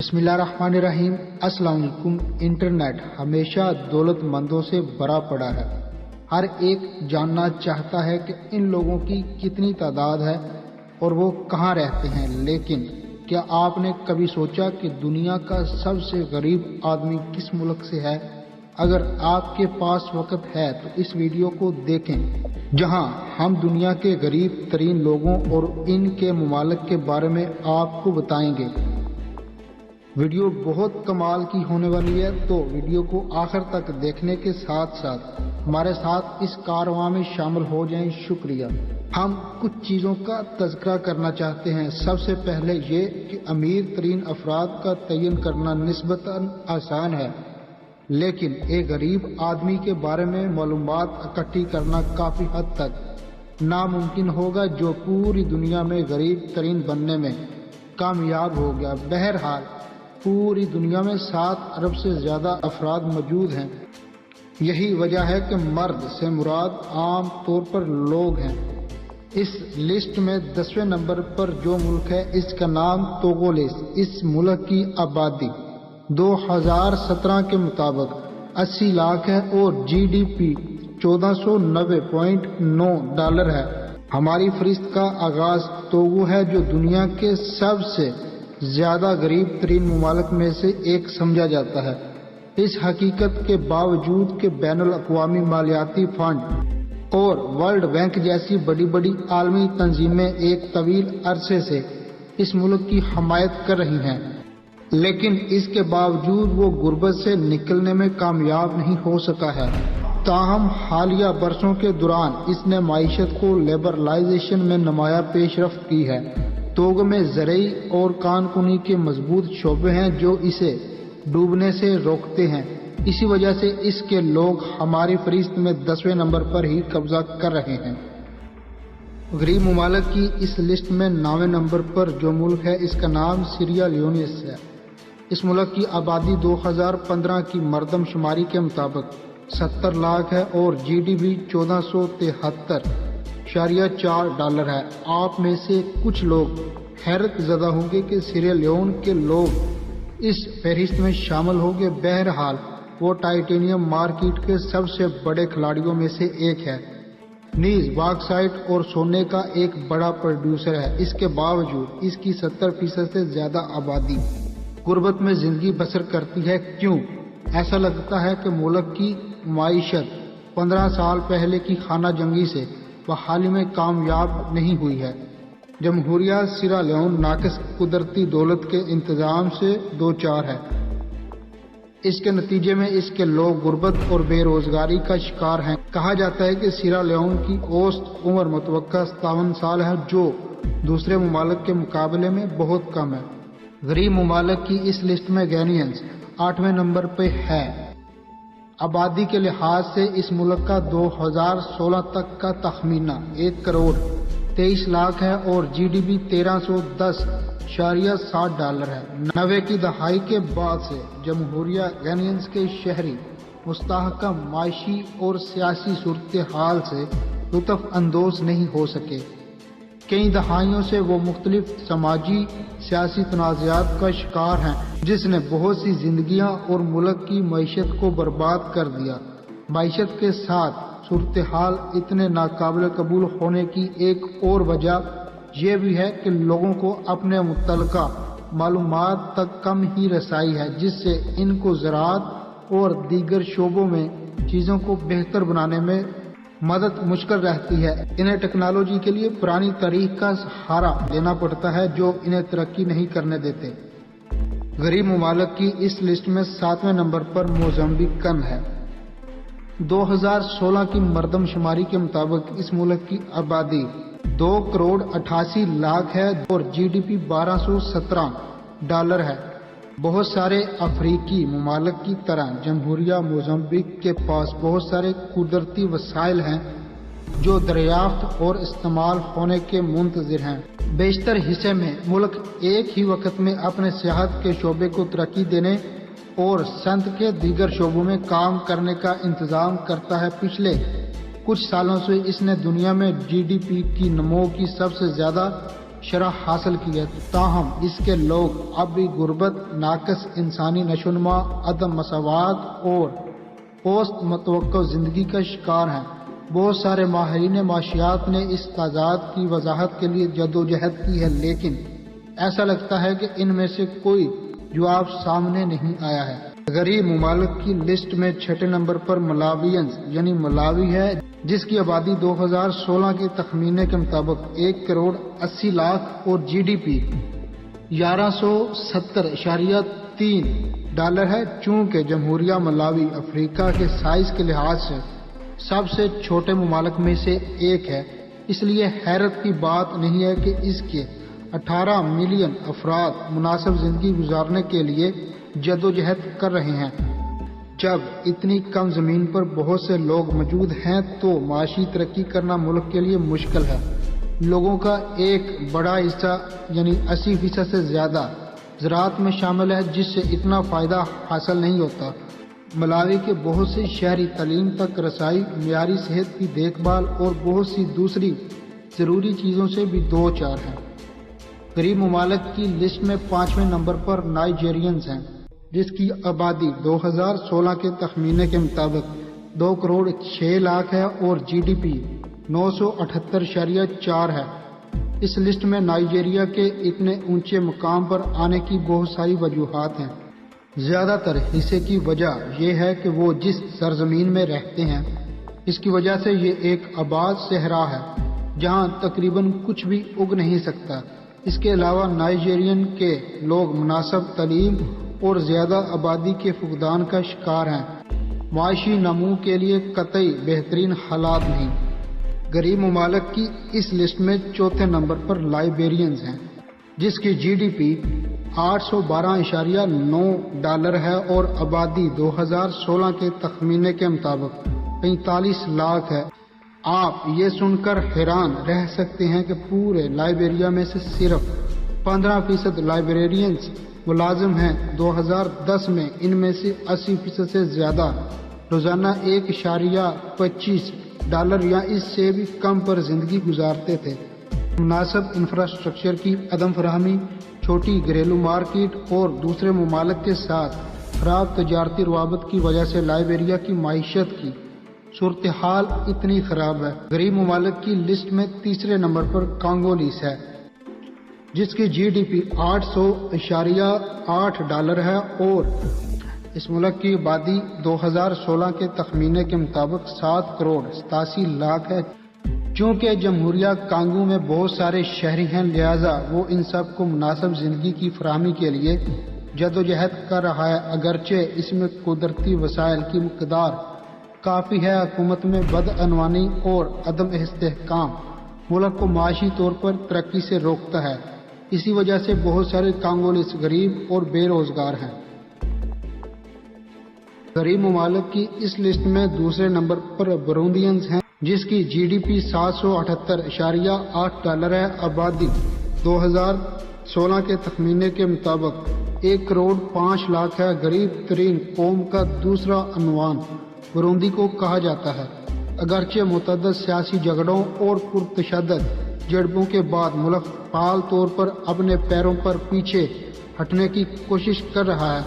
بسم اللہ الرحمن الرحیم۔ السلام علیکم۔ انٹرنیٹ ہمیشہ دولت مندوں سے بھرا پڑا ہے۔ ہر ایک جاننا چاہتا ہے کہ ان لوگوں کی کتنی تعداد ہے اور وہ کہاں رہتے ہیں، لیکن کیا آپ نے کبھی سوچا کہ دنیا کا سب سے غریب آدمی کس ملک سے ہے؟ اگر آپ کے پاس وقت ہے تو اس ویڈیو کو دیکھیں، جہاں ہم دنیا کے غریب ترین لوگوں اور ان کے ممالک کے بارے میں آپ کو بتائیں گے۔ ویڈیو بہت کمال کی ہونے والی ہے، تو ویڈیو کو آخر تک دیکھنے کے ساتھ ساتھ ہمارے ساتھ اس کارواں میں شامل ہو جائیں۔ شکریہ۔ ہم کچھ چیزوں کا تذکرہ کرنا چاہتے ہیں۔ سب سے پہلے یہ کہ امیر ترین افراد کا تعین کرنا نسبتاً آسان ہے، لیکن ایک غریب آدمی کے بارے میں معلومات اکٹھی کرنا کافی حد تک ناممکن ہوگا، جو پوری دنیا میں غریب ترین بننے میں کامیاب ہو گیا۔ بہرحال پوری دنیا میں 7 ارب سے زیادہ افراد موجود ہیں۔ یہی وجہ ہے کہ مرد سے مراد عام طور پر لوگ ہیں۔ اس لسٹ میں 10ویں نمبر پر جو ملک ہے، اس کا نام توگولیس۔ اس ملک کی آبادی 2017 کے مطابق 80 لاکھ ہے اور جی ڈی پی $1490.9 ہے۔ ہماری فہرست کا آغاز توگو ہے، جو دنیا کے سب سے زیادہ غریب ترین ممالک میں سے ایک سمجھا جاتا ہے۔ اس حقیقت کے باوجود کہ بین الاقوامی مالیاتی فنڈ اور ورلڈ بینک جیسی بڑی بڑی عالمی تنظیمیں ایک طویل عرصے سے اس ملک کی حمایت کر رہی ہیں، لیکن اس کے باوجود وہ غربت سے نکلنے میں کامیاب نہیں ہو سکا ہے۔ تاہم حالیہ برسوں کے دوران اس نے معیشت کو لبرلائزیشن میں نمایاں پیش رفت کی ہے۔ توگو میں زرعی اور کان کنی کے مضبوط شعبے ہیں جو اسے ڈوبنے سے روکتے ہیں۔ اسی وجہ سے اس کے لوگ ہماری فہرست میں 10ویں نمبر پر ہی قبضہ کر رہے ہیں۔ غریب ممالک کی اس لسٹ میں 9ویں نمبر پر جو ملک ہے، اس کا نام سیرا لیونس ہے۔ اس ملک کی آبادی 2015 کی مردم شماری کے مطابق 70 لاکھ ہے اور جی ڈی پی $1473.4 ہے۔ آپ میں سے کچھ لوگ حیرت زدہ ہوں گے کہ سیرا لیون کے لوگ اس فہرست میں شامل ہوں گے۔ بہرحال وہ ٹائٹینیم مارکیٹ کے سب سے بڑے کھلاڑیوں میں سے ایک ہے، نیز باکسائٹ اور سونے کا ایک بڑا پروڈیوسر ہے۔ اس کے باوجود اس کی 70% سے زیادہ آبادی غربت میں زندگی بسر کرتی ہے۔ کیوں ایسا لگتا ہے کہ ملک کی معیشت 15 سال پہلے کی خانہ جنگی سے حال ہی میں کامیاب نہیں ہوئی ہے۔ جمہوریہ سیرا لیون ناقص قدرتی دولت کے انتظام سے دوچار ہے۔ اس کے نتیجے میں اس کے لوگ غربت اور بے روزگاری کا شکار ہیں۔ کہا جاتا ہے کہ سیرا لیون کی اوسط عمر متوقع 57 سال ہے، جو دوسرے ممالک کے مقابلے میں بہت کم ہے۔ غریب ممالک کی اس لسٹ میں گینیانز 8ویں نمبر پہ ہے۔ آبادی کے لحاظ سے اس ملک کا 2016 تک کا تخمینہ 1,23,00,000 ہے اور جی ڈی پی $1310.60 ہے۔ 90 کی دہائی کے بعد سے جمہوریہ گینیانز کے شہری مستحکم معاشی اور سیاسی صورتحال سے لطف اندوز نہیں ہو سکے۔ کئی دہائیوں سے وہ مختلف سماجی سیاسی تنازعات کا شکار ہیں، جس نے بہت سی زندگیاں اور ملک کی معیشت کو برباد کر دیا۔ معیشت کے ساتھ صورتحال اتنے ناقابل قبول ہونے کی ایک اور وجہ یہ بھی ہے کہ لوگوں کو اپنے متعلقہ معلومات تک کم ہی رسائی ہے، جس سے ان کو زراعت اور دیگر شعبوں میں چیزوں کو بہتر بنانے میں مدد مشکل رہتی ہے۔ انہیں ٹیکنالوجی کے لیے پرانی تاریخ کا سہارا لینا پڑتا ہے، جو انہیں ترقی نہیں کرنے دیتے۔ غریب ممالک کی اس لسٹ میں 7ویں نمبر پر موزمبیق ہے۔ 2016 کی مردم شماری کے مطابق اس ملک کی آبادی 2,88,00,000 ہے اور جی ڈی پی $1217 ہے۔ بہت سارے افریقی ممالک کی طرح جمہوریہ موزمبیق کے پاس بہت سارے قدرتی وسائل ہیں جو دریافت اور استعمال ہونے کے منتظر ہیں۔ بیشتر حصے میں ملک ایک ہی وقت میں اپنے سیاحت کے شعبے کو ترقی دینے اور صنعت کے دیگر شعبوں میں کام کرنے کا انتظام کرتا ہے۔ پچھلے کچھ سالوں سے اس نے دنیا میں جی ڈی پی کی نمو کی سب سے زیادہ شرح حاصل کی ہے، تاہم اس کے لوگ اب بھی غربت، ناقص انسانی نشوونما، عدم مساوات اور پوست متوقع زندگی کا شکار ہیں۔ بہت سارے ماہرین معاشیات نے اس تعداد کی وضاحت کے لیے جدوجہد کی ہے، لیکن ایسا لگتا ہے کہ ان میں سے کوئی جواب سامنے نہیں آیا ہے۔ غریب ممالک کی لسٹ میں چھٹے نمبر پر ملاویئنز یعنی ملاوی ہے، جس کی آبادی 2016 کے تخمینے کے مطابق 1 کروڑ 80 لاکھ اور جی ڈی پی $1170.3 ہے۔ چونکہ جمہوریہ ملاوی افریقہ کے سائز کے لحاظ سے سب سے چھوٹے ممالک میں سے ایک ہے، اس لیے حیرت کی بات نہیں ہے کہ اس کے 18 ملین افراد مناسب زندگی گزارنے کے لیے جدوجہد کر رہے ہیں۔ جب اتنی کم زمین پر بہت سے لوگ موجود ہیں تو معاشی ترقی کرنا ملک کے لیے مشکل ہے۔ لوگوں کا ایک بڑا حصہ یعنی 80% سے زیادہ زراعت میں شامل ہے، جس سے اتنا فائدہ حاصل نہیں ہوتا۔ ملاوی کے بہت سے شہری تعلیم تک رسائی، معیاری صحت کی دیکھ بھال اور بہت سی دوسری ضروری چیزوں سے بھی دو چار ہیں۔ غریب ممالک کی لسٹ میں 5ویں نمبر پر نائجیرینز ہیں، جس کی آبادی 2016 کے تخمینے کے مطابق 2 کروڑ 6 لاکھ ہے اور جی ڈی پی 978.4 ہے۔ اس لسٹ میں نائجیریا کے اتنے اونچے مقام پر آنے کی بہت ساری وجوہات ہیں۔ زیادہ تر حصے کی وجہ یہ ہے کہ وہ جس سرزمین میں رہتے ہیں، اس کی وجہ سے یہ ایک آباد صحرا ہے جہاں تقریباً کچھ بھی اگ نہیں سکتا۔ اس کے علاوہ نائجیرین کے لوگ مناسب تعلیم اور زیادہ آبادی کے فقدان کا شکار ہیں۔ معاشی نمو کے لیے قطعی بہترین حالات نہیں۔ غریب ممالک کی اس لسٹ میں چوتھے نمبر پر لائبیرینز ہیں، جس کی جی ڈی پی $812.9 ہے اور آبادی 2016 کے تخمینے کے مطابق 45 لاکھ ہے۔ آپ یہ سن کر حیران رہ سکتے ہیں کہ پورے لائبیریا میں سے صرف 15% لائبریرینز ملازم ہیں۔ 2010 میں ان میں سے 80% سے زیادہ روزانہ $1.25 یا اس سے بھی کم پر زندگی گزارتے تھے۔ مناسب انفراسٹرکچر کی عدم فراہمی، چھوٹی گھریلو مارکیٹ اور دوسرے ممالک کے ساتھ خراب تجارتی روابط کی وجہ سے لائبیریا کی معیشت کی صورتحال اتنی خراب ہے۔ غریب ممالک کی لسٹ میں تیسرے نمبر پر کانگولیس ہے، جس کی جی ڈی پی $800.8 ہے اور اس ملک کی آبادی 2016 کے تخمینے کے مطابق 7 کروڑ 87 لاکھ ہے۔ چونکہ جمہوریہ کانگو میں بہت سارے شہری ہیں، لہذا وہ ان سب کو مناسب زندگی کی فراہمی کے لیے جدوجہد کر رہا ہے۔ اگرچہ اس میں قدرتی وسائل کی مقدار کافی ہے، حکومت میں بدعنوانی اور عدم استحکام ملک کو معاشی طور پر ترقی سے روکتا ہے۔ اسی وجہ سے بہت سارے کانگولیس غریب اور بے روزگار ہیں۔ غریب ممالک کی اس لسٹ میں دوسرے نمبر پر بروندیئنز ہیں، جس کی جی ڈی پی $778.8 ہے۔ آبادی 2016 کے تخمینے کے مطابق 1 کروڑ 5 لاکھ ہے۔ غریب ترین قوم کا دوسرا عنوان بروندی کو کہا جاتا ہے۔ اگرچہ متعدد سیاسی جھگڑوں اور پرتشدد جھڑپوں کے بعد ملک فعال طور پر اپنے پیروں پر پیچھے ہٹنے کی کوشش کر رہا ہے،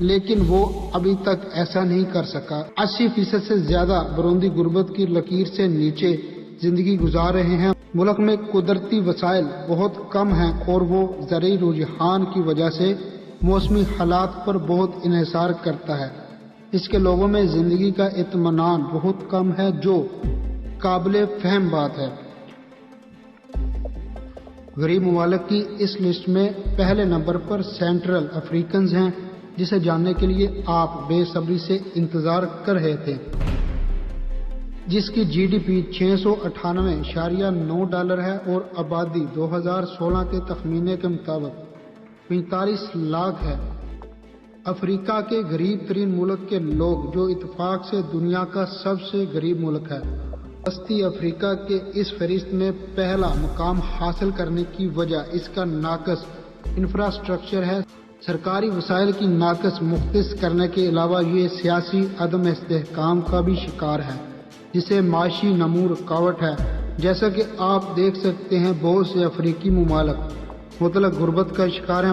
لیکن وہ ابھی تک ایسا نہیں کر سکا۔ 80% سے زیادہ بروندی غربت کی لکیر سے نیچے زندگی گزار رہے ہیں۔ ملک میں قدرتی وسائل بہت کم ہیں اور وہ زرعی رجحان کی وجہ سے موسمی حالات پر بہت انحصار کرتا ہے۔ اس کے لوگوں میں زندگی کا اطمینان بہت کم ہے، جو قابل فہم بات ہے۔ غریب ممالک کی اس لسٹ میں پہلے نمبر پر سینٹرل افریقنز ہیں، جسے جاننے کے لیے آپ بے صبری سے انتظار کر رہے تھے، جس کی جی ڈی پی $698.9 ہے اور آبادی 2016 کے تخمینے کے مطابق 45 لاکھ ہے۔ افریقہ کے غریب ترین ملک کے لوگ، جو اتفاق سے دنیا کا سب سے غریب ملک ہے۔ وسطی افریقہ کے اس فہرست میں پہلا مقام حاصل کرنے کی وجہ اس کا ناقص انفراسٹرکچر ہے۔ سرکاری وسائل کی ناقص مختص کرنے کے علاوہ یہ سیاسی عدم استحکام کا بھی شکار ہے، جسے معاشی نمو رکاوٹ ہے۔ جیسا کہ آپ دیکھ سکتے ہیں بہت سے افریقی ممالک مطلق غربت کا شکار ہیں۔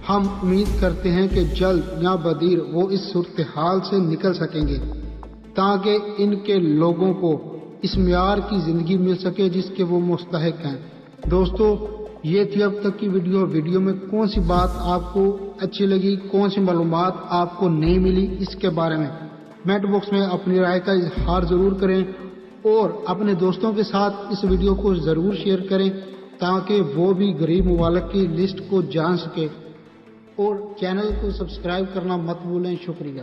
ہم امید کرتے ہیں کہ جلد یا بدیر وہ اس صورتحال سے نکل سکیں گے تاکہ ان کے لوگوں کو اس معیار کی زندگی مل سکے جس کے وہ مستحق ہیں۔ دوستو، یہ تھی اب تک کی ویڈیو میں کون سی بات آپ کو اچھی لگی، کون سی معلومات آپ کو نہیں ملی، اس کے بارے میں کمنٹ باکس میں اپنی رائے کا اظہار ضرور کریں اور اپنے دوستوں کے ساتھ اس ویڈیو کو ضرور شیئر کریں تاکہ وہ بھی غریب ممالک کی لسٹ کو جان سکے، اور چینل کو سبسکرائب کرنا مت بھولیں۔ شکریہ۔